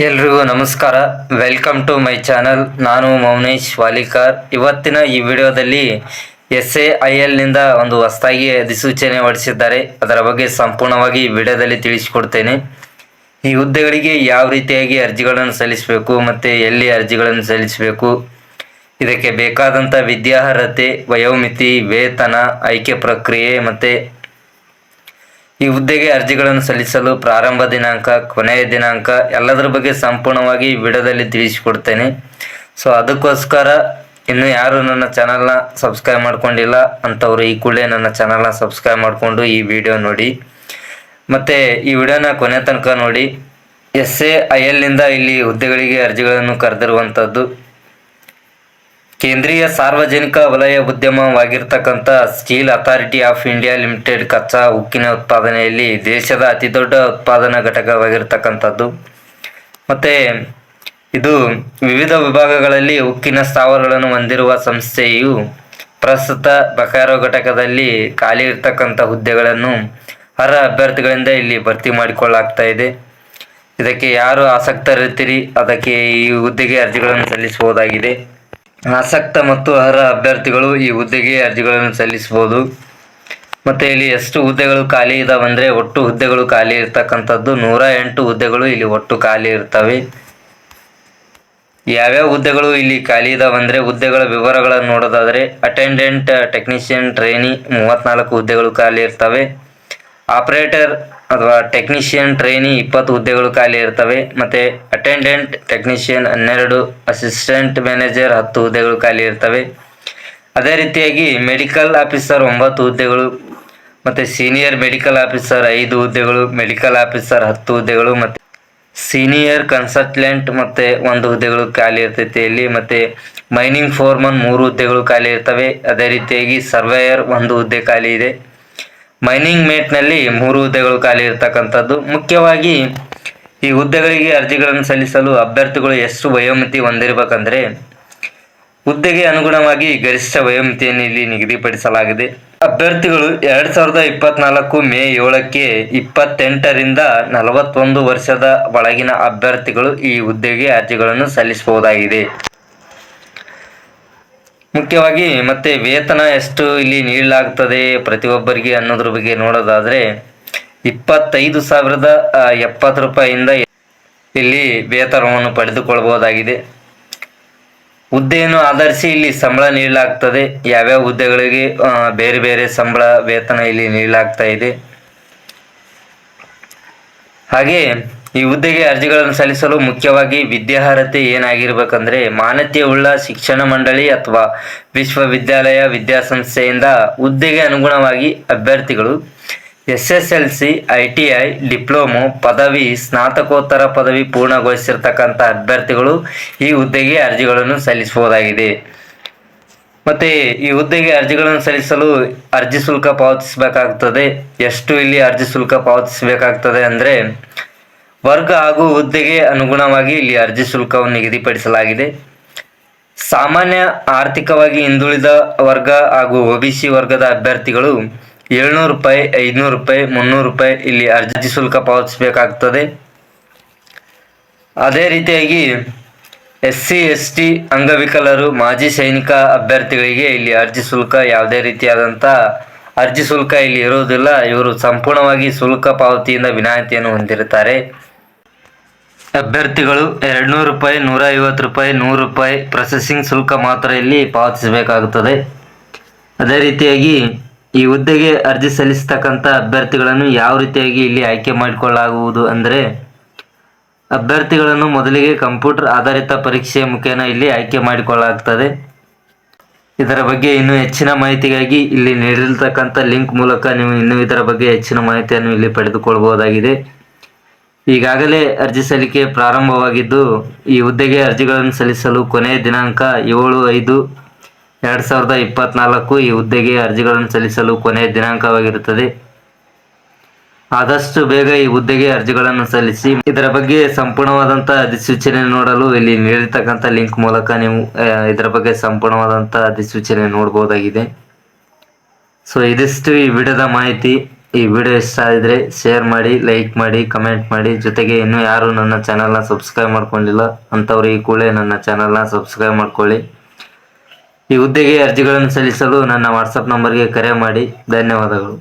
ಎಲ್ರಿಗೂ ನಮಸ್ಕಾರ. Welcome to my channel. ನಾನು ಮೌನೇಶ್ ವಾಲಿಕಾರ್. ಇವತ್ತಿನ ಈ ವಿಡಿಯೋದಲ್ಲಿ SAILನಿಂದ ಒಂದು ಹೊಸದಾಗಿ ಅಧಿಸೂಚನೆ ಹೊರಡಿಸಿದ್ದಾರೆ. ಅದರ ಬಗ್ಗೆ ಸಂಪೂರ್ಣವಾಗಿ ಈ ವಿಡಿಯೋದಲ್ಲಿ ತಿಳಿಸಿಕೊಡ್ತೇನೆ. ಈ ಹುದ್ದೆಗಳಿಗೆ ಯಾವ ರೀತಿಯಾಗಿ ಅರ್ಜಿಗಳನ್ನು ಸಲ್ಲಿಸಬೇಕು ಮತ್ತು ಎಲ್ಲಿ ಅರ್ಜಿಗಳನ್ನು ಸಲ್ಲಿಸಬೇಕು, ಇದಕ್ಕೆ ಬೇಕಾದಂಥ ವಿದ್ಯಾರ್ಹತೆ, ವಯೋಮಿತಿ, ವೇತನ, ಆಯ್ಕೆ ಪ್ರಕ್ರಿಯೆ ಮತ್ತು ಈ ಹುದ್ದೆಗೆ ಅರ್ಜಿಗಳನ್ನು ಸಲ್ಲಿಸಲು ಪ್ರಾರಂಭ ದಿನಾಂಕ, ಕೊನೆಯ ದಿನಾಂಕ ಎಲ್ಲದರ ಬಗ್ಗೆ ಸಂಪೂರ್ಣವಾಗಿ ವಿಡಿಯೋದಲ್ಲಿ ತಿಳಿಸಿಕೊಡ್ತೇನೆ. ಸೊ ಅದಕ್ಕೋಸ್ಕರ ಇನ್ನು ಯಾರು ನನ್ನ ಚಾನಲ್ನ ಸಬ್ಸ್ಕ್ರೈಬ್ ಮಾಡ್ಕೊಂಡಿಲ್ಲ ಅಂಥವ್ರು ಈ ಕೂಡಲೇ ನನ್ನ ಚಾನಲ್ನ ಸಬ್ಸ್ಕ್ರೈಬ್ ಮಾಡಿಕೊಂಡು ಈ ವಿಡಿಯೋ ನೋಡಿ ಮತ್ತು ಈ ವಿಡಿಯೋನ ಕೊನೆ ತನಕ ನೋಡಿ. SAILನಿಂದ ಇಲ್ಲಿ ಹುದ್ದೆಗಳಿಗೆ ಅರ್ಜಿಗಳನ್ನು ಕರೆದಿರುವಂಥದ್ದು. ಕೇಂದ್ರೀಯ ಸಾರ್ವಜನಿಕ ವಲಯ ಉದ್ಯಮವಾಗಿರ್ತಕ್ಕಂಥ steel authority of India limited ಕಚ್ಚಾ ಉಕ್ಕಿನ ಉತ್ಪಾದನೆಯಲ್ಲಿ ದೇಶದ ಅತಿ ದೊಡ್ಡ ಉತ್ಪಾದನಾ ಘಟಕವಾಗಿರ್ತಕ್ಕಂಥದ್ದು. ಮತ್ತು ಇದು ವಿವಿಧ ವಿಭಾಗಗಳಲ್ಲಿ ಉಕ್ಕಿನ ಸ್ಥಾವರಗಳನ್ನು ಹೊಂದಿರುವ ಸಂಸ್ಥೆಯು ಪ್ರಸ್ತುತ ಬಕಾರೋ ಘಟಕದಲ್ಲಿ ಖಾಲಿ ಇರ್ತಕ್ಕಂಥ ಹುದ್ದೆಗಳನ್ನು ಅರ್ಹ ಅಭ್ಯರ್ಥಿಗಳಿಂದ ಇಲ್ಲಿ ಭರ್ತಿ ಮಾಡಿಕೊಳ್ಳಲಾಗ್ತಾ ಇದೆ. ಇದಕ್ಕೆ ಯಾರು ಆಸಕ್ತರಿರ್ತೀರಿ ಅದಕ್ಕೆ ಈ ಹುದ್ದೆಗೆ ಅರ್ಜಿಗಳನ್ನು ಸಲ್ಲಿಸಬಹುದಾಗಿದೆ. ಆಸಕ್ತ ಮತ್ತು ಅರ್ಹ ಅಭ್ಯರ್ಥಿಗಳು ಈ ಹುದ್ದೆಗೆ ಅರ್ಜಿಗಳನ್ನು ಸಲ್ಲಿಸಬಹುದು. ಮತ್ತು ಇಲ್ಲಿ ಎಷ್ಟು ಹುದ್ದೆಗಳು ಖಾಲಿ ಇದಾವಂದರೆ, ಒಟ್ಟು ಹುದ್ದೆಗಳು ಖಾಲಿ ಇರ್ತಕ್ಕಂಥದ್ದು 108 ಹುದ್ದೆಗಳು ಇಲ್ಲಿ ಒಟ್ಟು ಖಾಲಿ ಇರ್ತವೆ. ಯಾವ್ಯಾವ ಹುದ್ದೆಗಳು ಇಲ್ಲಿ ಖಾಲಿ ಇದಾವಂದರೆ, ಹುದ್ದೆಗಳ ವಿವರಗಳನ್ನು ನೋಡೋದಾದರೆ ಅಟೆಂಡೆಂಟ್ ಟೆಕ್ನಿಷಿಯನ್ ಟ್ರೈನಿ 34 ಹುದ್ದೆಗಳು ಖಾಲಿ ಇರ್ತವೆ. ಆಪರೇಟರ್ ಅಥವಾ ಟೆಕ್ನಿಷಿಯನ್ ಟ್ರೈನಿ 20 ಹುದ್ದೆಗಳು ಖಾಲಿ ಇರ್ತವೆ. ಮತ್ತು ಅಟೆಂಡೆಂಟ್ ಟೆಕ್ನಿಷಿಯನ್ 12, ಅಸಿಸ್ಟೆಂಟ್ ಮ್ಯಾನೇಜರ್ 10 ಹುದ್ದೆಗಳು ಖಾಲಿ ಇರ್ತವೆ. ಅದೇ ರೀತಿಯಾಗಿ ಮೆಡಿಕಲ್ ಆಫೀಸರ್ 9 ಹುದ್ದೆಗಳು, ಮತ್ತು ಸೀನಿಯರ್ ಮೆಡಿಕಲ್ ಆಫೀಸರ್ 5 ಹುದ್ದೆಗಳು, ಮೆಡಿಕಲ್ ಆಫೀಸರ್ 10 ಹುದ್ದೆಗಳು, ಮತ್ತು ಸೀನಿಯರ್ ಕನ್ಸಲ್ಟೆಂಟ್ ಮತ್ತು 1 ಹುದ್ದೆಗಳು ಖಾಲಿ ಇರ್ತೈತೆ ಇಲ್ಲಿ. ಮತ್ತು ಮೈನಿಂಗ್ ಫೋರ್ಮನ್ 3 ಹುದ್ದೆಗಳು ಖಾಲಿ ಇರ್ತವೆ. ಅದೇ ರೀತಿಯಾಗಿ ಸರ್ವೇಯರ್ 1 ಹುದ್ದೆ ಖಾಲಿ ಇದೆ. ಮೈನಿಂಗ್ ಮೇಟ್ನಲ್ಲಿ 3 ಹುದ್ದೆಗಳು ಖಾಲಿ ಇರ್ತಕ್ಕಂಥದ್ದು. ಮುಖ್ಯವಾಗಿ ಈ ಹುದ್ದೆಗಳಿಗೆ ಅರ್ಜಿಗಳನ್ನು ಸಲ್ಲಿಸಲು ಅಭ್ಯರ್ಥಿಗಳು ಎಷ್ಟು ವಯೋಮಿತಿ ಹೊಂದಿರಬೇಕಂದ್ರೆ, ಹುದ್ದೆಗೆ ಅನುಗುಣವಾಗಿ ಗರಿಷ್ಠ ವಯೋಮಿತಿಯನ್ನು ಇಲ್ಲಿ ನಿಗದಿಪಡಿಸಲಾಗಿದೆ. ಅಭ್ಯರ್ಥಿಗಳು 2024 ಮೇ 7ಕ್ಕೆ 28ರಿಂದ 41 ವರ್ಷದ ಒಳಗಿನ ಅಭ್ಯರ್ಥಿಗಳು ಈ ಹುದ್ದೆಗೆ ಅರ್ಜಿಗಳನ್ನು ಸಲ್ಲಿಸಬಹುದಾಗಿದೆ. ಮುಖ್ಯವಾಗಿ ಮತ್ತೆ ವೇತನ ಎಷ್ಟು ಇಲ್ಲಿ ನೀಡಲಾಗ್ತದೆ ಪ್ರತಿಯೊಬ್ಬರಿಗೆ ಅನ್ನೋದ್ರ ಬಗ್ಗೆ ನೋಡೋದಾದರೆ 25,070 ರೂಪಾಯಿಯಿಂದ ಇಲ್ಲಿ ವೇತನವನ್ನು ಪಡೆದುಕೊಳ್ಳಬಹುದಾಗಿದೆ. ಹುದ್ದೆಯನ್ನು ಆಧರಿಸಿ ಇಲ್ಲಿ ಸಂಬಳ ನೀಡಲಾಗ್ತದೆ. ಯಾವ್ಯಾವ ಹುದ್ದೆಗಳಿಗೆ ಬೇರೆ ಬೇರೆ ಸಂಬಳ ವೇತನ ಇಲ್ಲಿ ನೀಡಲಾಗ್ತಾ ಇದೆ. ಹಾಗೆ ಈ ಹುದ್ದೆಗೆ ಅರ್ಜಿಗಳನ್ನು ಸಲ್ಲಿಸಲು ಮುಖ್ಯವಾಗಿ ವಿದ್ಯಾರ್ಹತೆ ಏನಾಗಿರ್ಬೇಕಂದ್ರೆ, ಮಾನ್ಯತೆಯುಳ್ಳ ಶಿಕ್ಷಣ ಮಂಡಳಿ ಅಥವಾ ವಿಶ್ವವಿದ್ಯಾಲಯ ವಿದ್ಯಾಸಂಸ್ಥೆಯಿಂದ ಹುದ್ದೆಗೆ ಅನುಗುಣವಾಗಿ ಅಭ್ಯರ್ಥಿಗಳು SSLC, ITI, ಡಿಪ್ಲೊಮೊ, ಪದವಿ, ಸ್ನಾತಕೋತ್ತರ ಪದವಿ ಪೂರ್ಣಗೊಳಿಸಿರ್ತಕ್ಕಂಥ ಅಭ್ಯರ್ಥಿಗಳು ಈ ಹುದ್ದೆಗೆ ಅರ್ಜಿಗಳನ್ನು ಸಲ್ಲಿಸಬಹುದಾಗಿದೆ. ಮತ್ತು ಈ ಹುದ್ದೆಗೆ ಅರ್ಜಿಗಳನ್ನು ಸಲ್ಲಿಸಲು ಅರ್ಜಿ ಶುಲ್ಕ ಪಾವತಿಸಬೇಕಾಗ್ತದೆ. ಎಷ್ಟು ಇಲ್ಲಿ ಅರ್ಜಿ ಶುಲ್ಕ ಪಾವತಿಸಬೇಕಾಗ್ತದೆ ಅಂದರೆ, ವರ್ಗ ಹಾಗೂ ಹುದ್ದೆಗೆ ಅನುಗುಣವಾಗಿ ಇಲ್ಲಿ ಅರ್ಜಿ ಶುಲ್ಕವನ್ನು ನಿಗದಿಪಡಿಸಲಾಗಿದೆ. ಸಾಮಾನ್ಯ ಆರ್ಥಿಕವಾಗಿ ಹಿಂದುಳಿದ ವರ್ಗ ಹಾಗೂ OBC ವರ್ಗದ ಅಭ್ಯರ್ಥಿಗಳು 700 ರೂಪಾಯಿ, 500 ರೂಪಾಯಿ, 300 ರೂಪಾಯಿ ಇಲ್ಲಿ ಅರ್ಜಿ ಶುಲ್ಕ ಪಾವತಿಸಬೇಕಾಗ್ತದೆ. ಅದೇ ರೀತಿಯಾಗಿ SC, ST, ಅಂಗವಿಕಲರು, ಮಾಜಿ ಸೈನಿಕ ಅಭ್ಯರ್ಥಿಗಳಿಗೆ ಇಲ್ಲಿ ಅರ್ಜಿ ಶುಲ್ಕ ಯಾವುದೇ ರೀತಿಯಾದಂಥ ಅರ್ಜಿ ಶುಲ್ಕ ಇಲ್ಲಿ ಇರುವುದಿಲ್ಲ. ಇವರು ಸಂಪೂರ್ಣವಾಗಿ ಶುಲ್ಕ ಪಾವತಿಯಿಂದ ವಿನಾಯಿತಿಯನ್ನು ಹೊಂದಿರುತ್ತಾರೆ. ಅಭ್ಯರ್ಥಿಗಳು 200 ರೂಪಾಯಿ, 150 ರೂಪಾಯಿ, 100 ರೂಪಾಯಿ ಪ್ರೊಸೆಸಿಂಗ್ ಶುಲ್ಕ ಮಾತ್ರ ಇಲ್ಲಿ ಪಾವತಿಸಬೇಕಾಗುತ್ತದೆ. ಅದೇ ರೀತಿಯಾಗಿ ಈ ಹುದ್ದೆಗೆ ಅರ್ಜಿ ಸಲ್ಲಿಸತಕ್ಕಂಥ ಅಭ್ಯರ್ಥಿಗಳನ್ನು ಯಾವ ರೀತಿಯಾಗಿ ಇಲ್ಲಿ ಆಯ್ಕೆ ಮಾಡಿಕೊಳ್ಳಲಾಗುವುದು ಅಂದರೆ, ಅಭ್ಯರ್ಥಿಗಳನ್ನು ಮೊದಲಿಗೆ ಕಂಪ್ಯೂಟರ್ ಆಧಾರಿತ ಪರೀಕ್ಷೆಯ ಮುಖೇನ ಇಲ್ಲಿ ಆಯ್ಕೆ ಮಾಡಿಕೊಳ್ಳಲಾಗ್ತದೆ. ಇದರ ಬಗ್ಗೆ ಇನ್ನೂ ಹೆಚ್ಚಿನ ಮಾಹಿತಿಗಾಗಿ ಇಲ್ಲಿ ನೀಡಿರತಕ್ಕಂಥ ಲಿಂಕ್ ಮೂಲಕ ನೀವು ಇನ್ನೂ ಇದರ ಬಗ್ಗೆ ಹೆಚ್ಚಿನ ಮಾಹಿತಿಯನ್ನು ಇಲ್ಲಿ ಪಡೆದುಕೊಳ್ಳಬಹುದಾಗಿದೆ. ಈಗಾಗಲೇ ಅರ್ಜಿ ಸಲ್ಲಿಕೆ ಪ್ರಾರಂಭವಾಗಿದ್ದು, ಈ ಹುದ್ದೆಗೆ ಅರ್ಜಿಗಳನ್ನು ಸಲ್ಲಿಸಲು ಕೊನೆಯ ದಿನಾಂಕ 7/5/2024 ಈ ಹುದ್ದೆಗೆ ಅರ್ಜಿಗಳನ್ನು ಸಲ್ಲಿಸಲು ಕೊನೆಯ ದಿನಾಂಕವಾಗಿರುತ್ತದೆ. ಆದಷ್ಟು ಬೇಗ ಈ ಹುದ್ದೆಗೆ ಅರ್ಜಿಗಳನ್ನು ಸಲ್ಲಿಸಿ. ಇದರ ಬಗ್ಗೆ ಸಂಪೂರ್ಣವಾದಂಥ ಅಧಿಸೂಚನೆ ನೋಡಲು ಇಲ್ಲಿ ನೀಡಿರ್ತಕ್ಕಂಥ ಲಿಂಕ್ ಮೂಲಕ ನೀವು ಇದರ ಬಗ್ಗೆ ಸಂಪೂರ್ಣವಾದಂಥ ಅಧಿಸೂಚನೆ ನೋಡಬಹುದಾಗಿದೆ. ಸೊ ಇದಿಷ್ಟು ಈ ವಿಡಿಯೋದ ಮಾಹಿತಿ. ಈ ವಿಡಿಯೋ ಇಷ್ಟ ಆಗಿದ್ರೆ ಶೇರ್ ಮಾಡಿ, ಲೈಕ್ ಮಾಡಿ, ಕಮೆಂಟ್ ಮಾಡಿ. ಜೊತೆಗೆ ಇನ್ನೂ ಯಾರು ನನ್ನ ಚಾನಲ್ನ ಸಬ್ಸ್ಕ್ರೈಬ್ ಮಾಡ್ಕೊಂಡಿಲ್ಲ ಅಂಥವ್ರು ಈ ಕೂಡಲೇ ನನ್ನ ಚಾನಲ್ನ ಸಬ್ಸ್ಕ್ರೈಬ್ ಮಾಡ್ಕೊಳ್ಳಿ. ಈ ಹುದ್ದೆಗೆ ಅರ್ಜಿಗಳನ್ನು ಸಲ್ಲಿಸಲು ನನ್ನ ವಾಟ್ಸಪ್ ನಂಬರ್ಗೆ ಕರೆ ಮಾಡಿ. ಧನ್ಯವಾದಗಳು.